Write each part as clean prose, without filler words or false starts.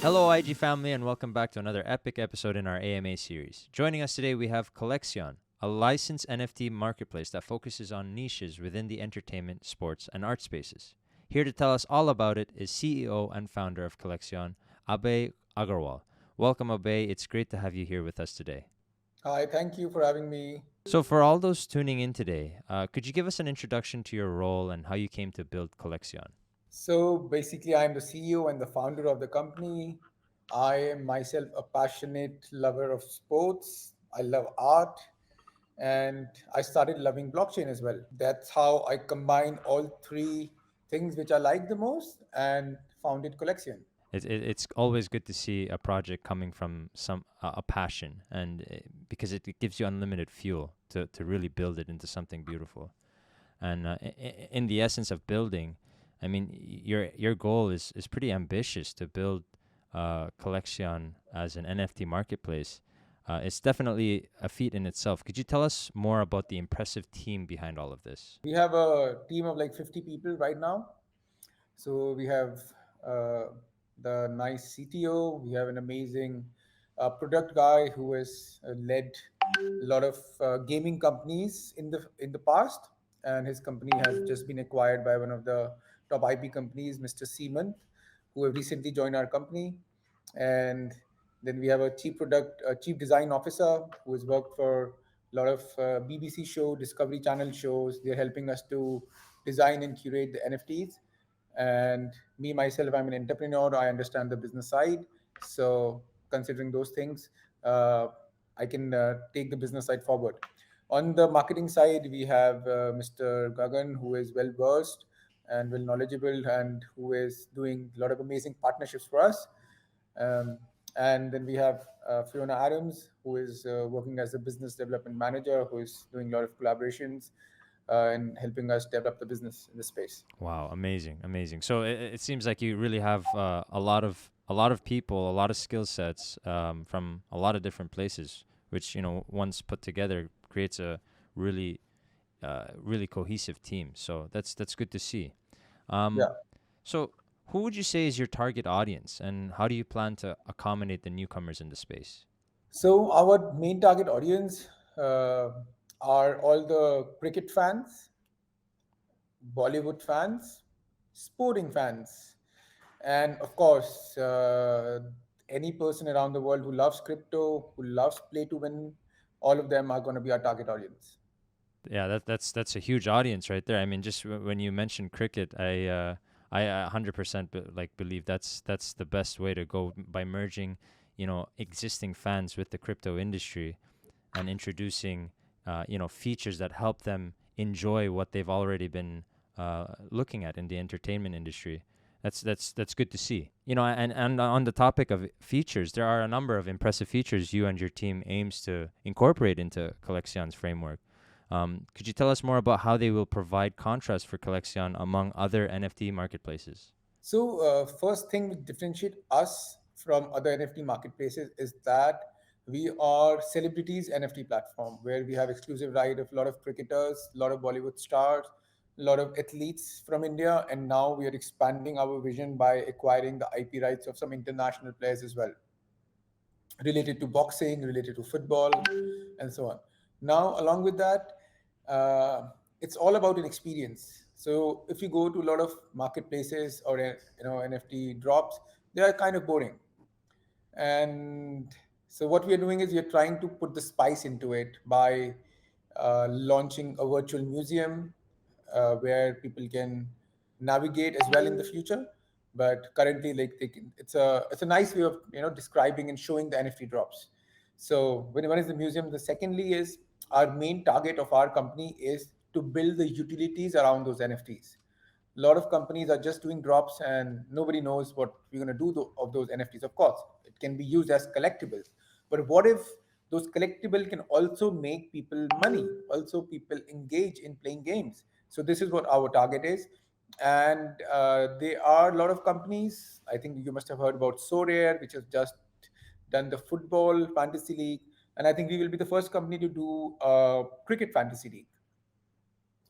Hello, IG family, and welcome back to another epic episode in our AMA series. Joining us today, we have Colexion, a licensed NFT marketplace that focuses on niches within the entertainment, sports, and art spaces. Here to tell us all about it is CEO and founder of Colexion, Abhay Agarwal. Welcome, Abhay. It's great to have you here with us today. Hi, thank you for having me. So, for all those tuning in today, could you give us an introduction to your role and how you came to build Colexion? So basically, I'm the CEO and the founder of the company. I am myself a passionate lover of sports. I love art, and I started loving blockchain as well. That's how I combine all three things which I like the most and founded Collection. It's always good to see a project coming from a passion, and because it gives you unlimited fuel to really build it into something beautiful. And in the essence of building, I mean, your goal is pretty ambitious to build Collection as an NFT marketplace. It's definitely a feat in itself. Could you tell us more about the impressive team behind all of this? We have a team of like 50 people right now. So we have uh, the nice CTO. We have an amazing product guy who has led a lot of gaming companies in the past, and his company has just been acquired by one of the top IP companies, Mr. Seaman, who have recently joined our company. And then we have a chief design officer who has worked for a lot of BBC show, Discovery Channel shows. They're helping us to design and curate the NFTs. And me myself, I'm an entrepreneur. I understand the business side. So considering those things, uh, I can take the business side forward. On the marketing side, we have Mr. Gagan, who is well versed and well knowledgeable, and who is doing a lot of amazing partnerships for us. Um, and then we have Fiona Adams, who is working as a business development manager, who is doing a lot of collaborations and helping us develop the business in this space. Wow, amazing, amazing. So it seems like you really have a lot of people, a lot of skill sets from a lot of different places, which once put together creates a really really cohesive team. So that's good to see. Yeah. So who would you say is your target audience, and how do you plan to accommodate the newcomers in the space? So our main target audience uh, are all the cricket fans, Bollywood fans, sporting fans, and of course, any person around the world who loves crypto, who loves play to win, all of them are going to be our target audience. Yeah, that's a huge audience right there. I mean, just when you mentioned cricket, I 100% believe that's the best way to go by merging, existing fans with the crypto industry and introducing, features that help them enjoy what they've already been looking at in the entertainment industry. That's good to see. And on the topic of features, there are a number of impressive features you and your team aims to incorporate into Collection's framework. Could you tell us more about how they will provide contrast for Collection among other NFT marketplaces? So, first thing which differentiate us from other NFT marketplaces is that we are celebrities NFT platform where we have exclusive right of a lot of cricketers, a lot of Bollywood stars, a lot of athletes from India, and now we are expanding our vision by acquiring the IP rights of some international players as well, related to boxing, related to football, and so on. Now, along with that, it's all about an experience. So if you go to a lot of marketplaces or NFT drops, they are kind of boring. And so what we are doing is we are trying to put the spice into it by launching a virtual museum where people can navigate as well in the future. But currently, like it's a nice way of describing and showing the NFT drops. So when one is the museum, the secondly is our main target of our company is to build the utilities around those NFTs. A lot of companies are just doing drops and nobody knows what we're going to do of those NFTs. Of course, it can be used as collectibles, but what if those collectibles can also make people money, also people engage in playing games? So this is what our target is. And there are a lot of companies, I think you must have heard about Sorare, which has just done the football fantasy league, and I think we will be the first company to do a cricket fantasy league.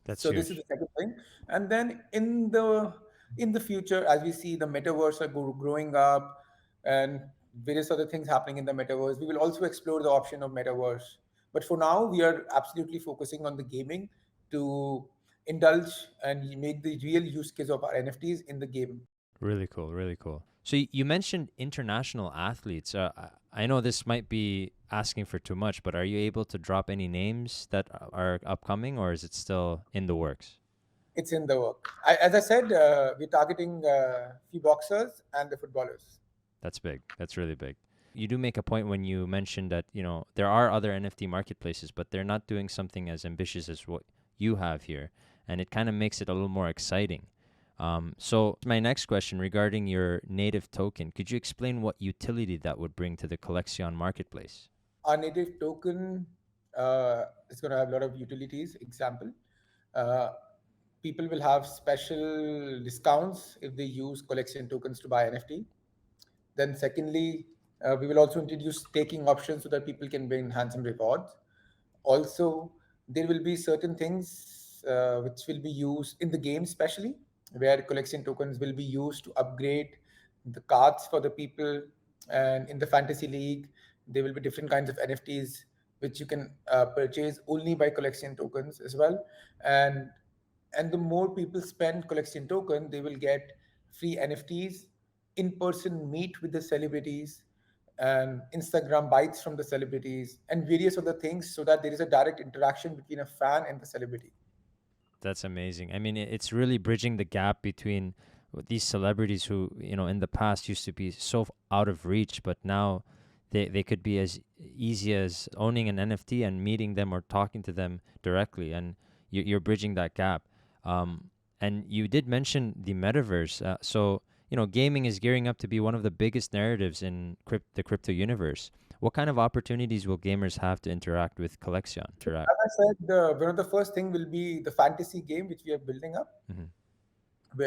That's So this is huge. the second thing. And then in the future, as we see the metaverse are growing up, and various other things happening in the metaverse. We will also explore the option of metaverse. But for now, we are absolutely focusing on the gaming to indulge and make the real use case of our NFTs in the game. Really cool, really cool. So you mentioned international athletes. I know this might be asking for too much, but are you able to drop any names that are upcoming, or is it still in the works? It's in the work. As I said, we're targeting few boxers and the footballers. That's big. That's really big. You do make a point when you mentioned that, there are other NFT marketplaces, but they're not doing something as ambitious as what you have here. And it kind of makes it a little more exciting. So my next question regarding your native token, could you explain what utility that would bring to the Colexion marketplace? Our native token is going to have a lot of utilities. Example, uh, people will have special discounts if they use collection tokens to buy NFT. Then, secondly, we will also introduce staking options so that people can win handsome rewards. Also, there will be certain things which will be used in the game, especially where collection tokens will be used to upgrade the cards for the people. And in the fantasy league, there will be different kinds of NFTs which you can purchase only by collection tokens as well. And the more people spend collection token, they will get free NFTs, in-person meet with the celebrities, and Instagram bites from the celebrities, and various other things, so that there is a direct interaction between a fan and the celebrity. That's amazing. I mean, it's really bridging the gap between these celebrities who, in the past used to be so out of reach, but now they could be as easy as owning an NFT and meeting them or talking to them directly. And you're bridging that gap. And you did mention the metaverse. So, gaming is gearing up to be one of the biggest narratives in the crypto universe. What kind of opportunities will gamers have to interact with Colexion? As I said, one of the first thing will be the fantasy game which we are building up, Mhm.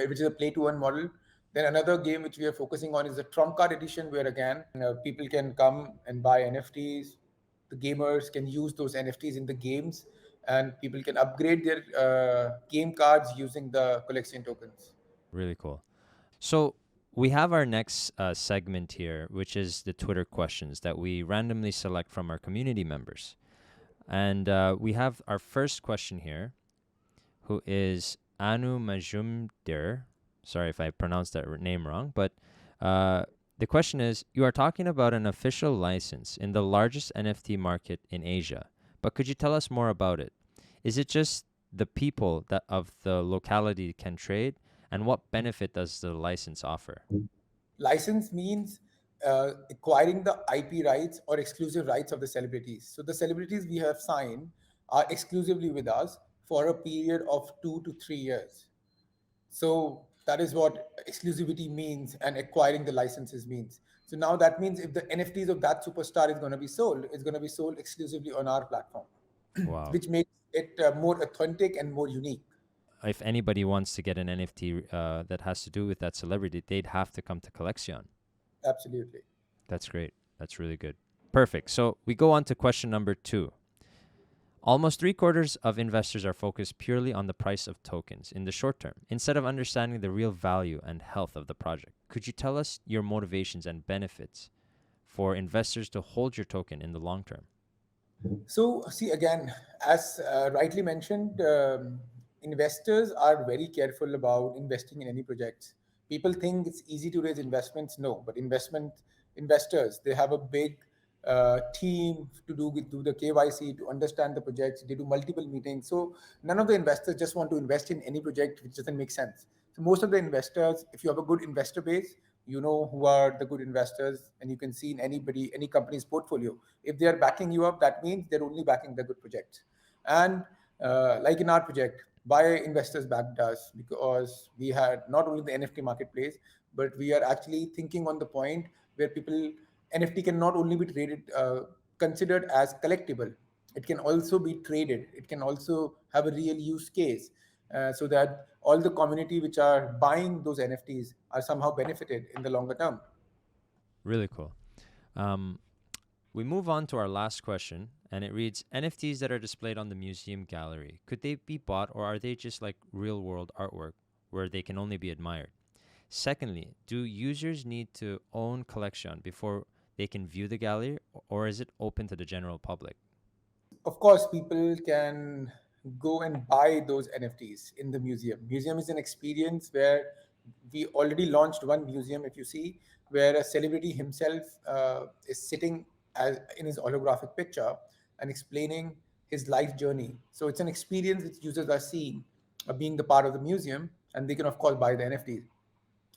which is a play to earn model. Then another game which we are focusing on is the trump card edition, where again people can come and buy NFTs. The gamers can use those NFTs in the games, and people can upgrade their game cards using the collection tokens. Really cool. So we have our next segment here, which is the Twitter questions that we randomly select from our community members. And we have our first question here, who is Anu Majumdir. Sorry if I pronounced that name wrong, but the question is, you are talking about an official license in the largest NFT market in Asia, but could you tell us more about it? Is it just the people that of the locality can trade, and what benefit does the license offer? License means acquiring the IP rights or exclusive rights of the celebrities. So the celebrities we have signed are exclusively with us for a period of 2 to 3 years. So that is what exclusivity means and acquiring the licenses means. So now that means if the NFTs of that superstar is going to be sold, it's going to be sold exclusively on our platform, Wow. which makes it more authentic and more unique. If anybody wants to get an NFT that has to do with that celebrity, they'd have to come to Colexion. Absolutely. That's great. That's really good. Perfect. So we go on to question number 2. Almost three-quarters of investors are focused purely on the price of tokens in the short term, instead of understanding the real value and health of the project. Could you tell us your motivations and benefits for investors to hold your token in the long term? So, see, again, as rightly mentioned, investors are very careful about investing in any projects. People think it's easy to raise investments. No, but investors, they have a big team to do the KYC, to understand the projects. They do multiple meetings. So none of the investors just want to invest in any project which doesn't make sense. So most of the investors, if you have a good investor base, you know who are the good investors, and you can see in any company's portfolio, if they are backing you up, that means they're only backing the good projects. And like in our project, why investors backed us? Because we had not only the NFT marketplace, but we are actually thinking on the point where people, NFT can not only be traded, considered as collectible, it can also be traded, it can also have a real use case, so that all the community which are buying those NFTs are somehow benefited in the longer term. Really cool. Um, we move on to our last question, and it reads, NFTs that are displayed on the museum gallery, could they be bought, or are they just like real world artwork where they can only be admired? Secondly, do users need to own Colexion before they can view the gallery, or is it open to the general public? Of course, people can go and buy those NFTs in the museum. Museum is an experience where we already launched one museum, if you see, where a celebrity himself is sitting in his holographic picture and explaining his life journey. So it's an experience which users are seeing, being the part of the museum, and they can of course buy the NFTs.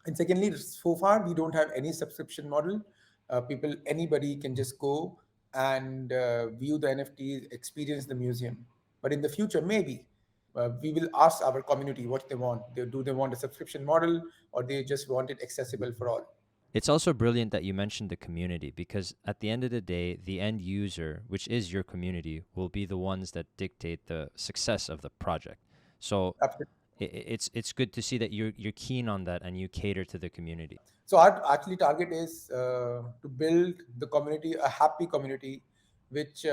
And secondly, so far we don't have any subscription model. Anybody can just go and view the NFTs, experience the museum. But in the future, maybe we will ask our community what they want. Do they want a subscription model, or they just want it accessible for all? It's also brilliant that you mentioned the community, because at the end of the day, the end user, which is your community, will be the ones that dictate the success of the project. So Absolutely. it's good to see that you're keen on that and you cater to the community. So our actually target is to build the community, a happy community, which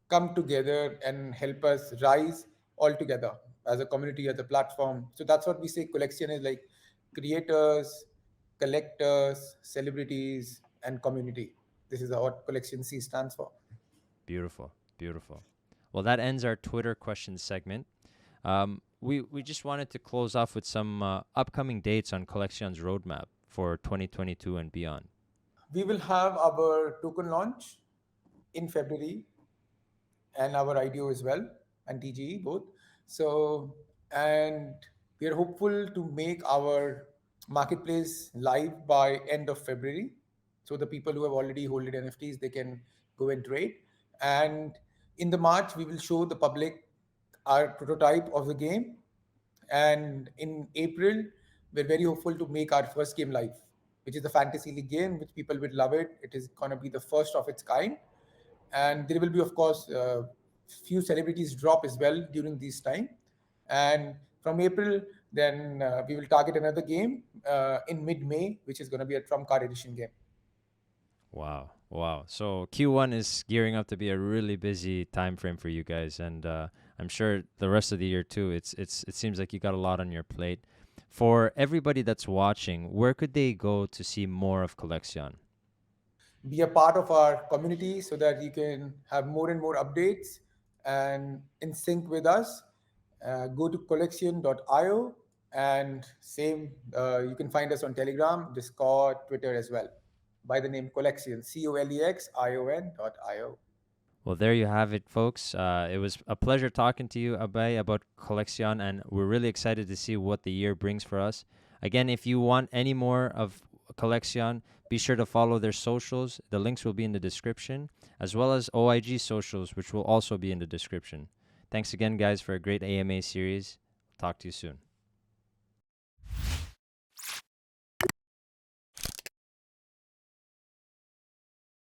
come together and help us rise all together as a community, as a platform. So that's what we say. Collection is like creators, collectors, celebrities, and community. This is what Collection C stands for. Beautiful, beautiful. Well, that ends our Twitter questions segment. We just wanted to close off with some upcoming dates on Collection's roadmap for 2022 and beyond. We will have our token launch in February, and our IDO as well, and TGE both. So, and we are hopeful to make our marketplace live by end of February. So the people who have already holded NFTs, they can go and trade. And in the March, we will show the public our prototype of the game. And in April, we're very hopeful to make our first game live, which is the fantasy league game, which people would love it. It is going to be the first of its kind, and there will be of course few celebrities drop as well during this time. And from April, then we will target another game in mid-May, which is going to be a trump card edition game. Wow, wow. So Q1 is gearing up to be a really busy time frame for you guys, and I'm sure the rest of the year too. It seems like you got a lot on your plate. For everybody that's watching, where could they go to see more of Colexion? Be a part of our community so that you can have more and more updates and in sync with us. Go to collection.io, and same, you can find us on Telegram, Discord, Twitter as well by the name Colexion, Colexion.io. Well, there you have it, folks. It was a pleasure talking to you, Abay, about Colexion, and we're really excited to see what the year brings for us. Again, if you want any more of Colexion, be sure to follow their socials. The links will be in the description, as well as OIG socials, which will also be in the description. Thanks again, guys, for a great AMA series. Talk to you soon.